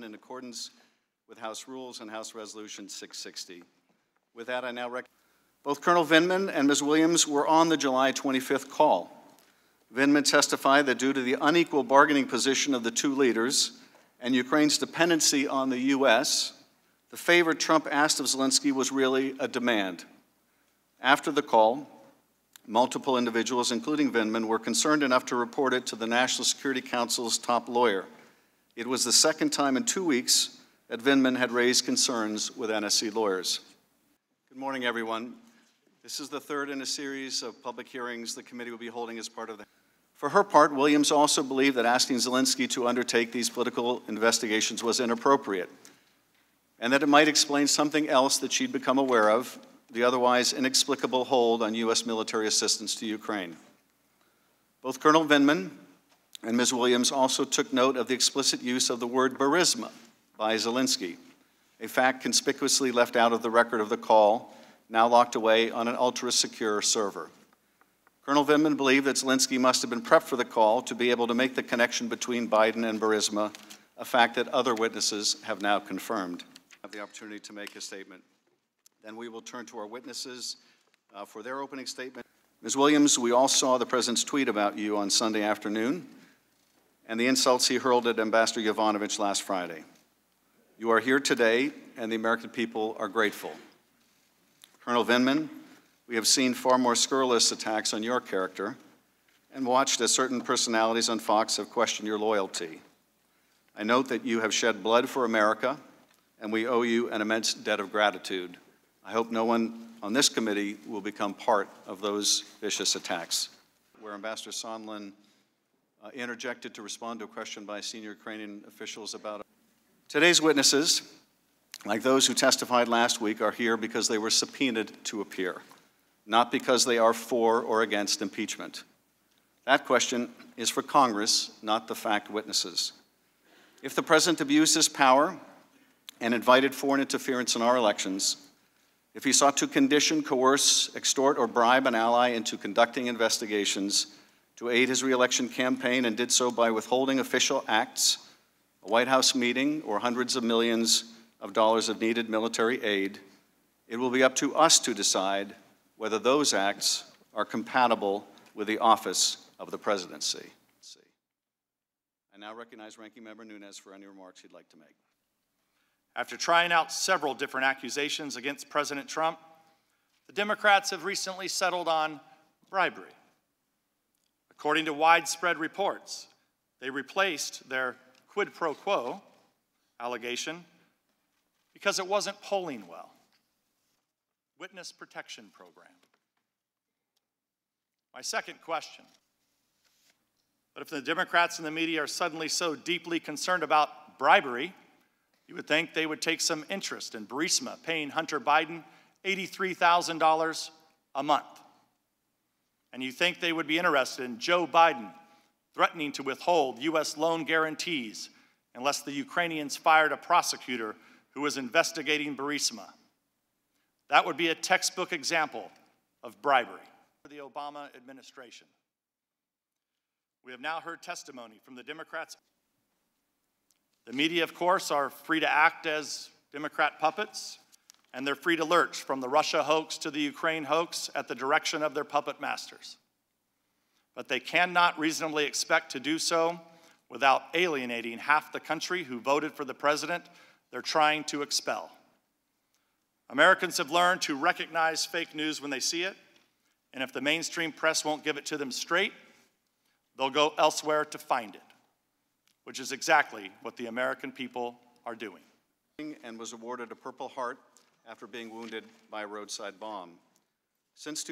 in accordance with House Rules and House Resolution 660. With that, I now recognize both Colonel Vindman and Ms. Williams were on the July 25th call. Vindman testified that due to the unequal bargaining position of the two leaders and Ukraine's dependency on the U.S., the favor Trump asked of Zelensky was really a demand. After the call, multiple individuals, including Vindman, were concerned enough to report it to the National Security Council's top lawyer. It was the second time in 2 weeks that Vindman had raised concerns with NSC lawyers. Good morning, everyone. This is the third in a series of public hearings the committee will be holding as part of the. For her part, Williams also believed that asking Zelensky to undertake these political investigations was inappropriate, and that it might explain something else that she'd become aware of, the otherwise inexplicable hold on U.S. military assistance to Ukraine. Both Colonel Vindman and Ms. Williams also took note of the explicit use of the word Burisma by Zelensky, a fact conspicuously left out of the record of the call, now locked away on an ultra-secure server. Colonel Vindman believed that Zelensky must have been prepped for the call to be able to make the connection between Biden and Burisma, a fact that other witnesses have now confirmed. I have the opportunity to make a statement. Then we will turn to our witnesses for their opening statement. Ms. Williams, we all saw the President's tweet about you on Sunday afternoon and the insults he hurled at Ambassador Yovanovitch last Friday. You are here today, and the American people are grateful. Colonel Vindman, we have seen far more scurrilous attacks on your character and watched as certain personalities on Fox have questioned your loyalty. I note that you have shed blood for America, and we owe you an immense debt of gratitude. I hope no one on this committee will become part of those vicious attacks. Where Ambassador Sondland interjected to respond to a question by senior Ukrainian officials about today's witnesses, like those who testified last week, are here because they were subpoenaed to appear, not because they are for or against impeachment. That question is for Congress, not the fact witnesses. If the President abused his power and invited foreign interference in our elections, if he sought to condition, coerce, extort, or bribe an ally into conducting investigations to aid his re-election campaign and did so by withholding official acts, a White House meeting, or hundreds of millions of dollars of needed military aid, it will be up to us to decide whether those acts are compatible with the office of the presidency. I now recognize Ranking Member Nunes for any remarks he'd like to make. After trying out several different accusations against President Trump, the Democrats have recently settled on bribery. According to widespread reports, they replaced their quid pro quo allegation because it wasn't polling well. Witness protection program. My second question, but if the Democrats and the media are suddenly so deeply concerned about bribery, you would think they would take some interest in Burisma paying Hunter Biden $83,000 a month. And you think they would be interested in Joe Biden threatening to withhold U.S. loan guarantees unless the Ukrainians fired a prosecutor who was investigating Burisma. That would be a textbook example of bribery for the Obama administration. We have now heard testimony from the Democrats. The media, of course, are free to act as Democrat puppets, and they're free to lurch from the Russia hoax to the Ukraine hoax at the direction of their puppet masters. But they cannot reasonably expect to do so without alienating half the country who voted for the president they're trying to expel. Americans have learned to recognize fake news when they see it, and if the mainstream press won't give it to them straight, they'll go elsewhere to find it, which is exactly what the American people are doing. And was awarded a Purple Heart after being wounded by a roadside bomb. Since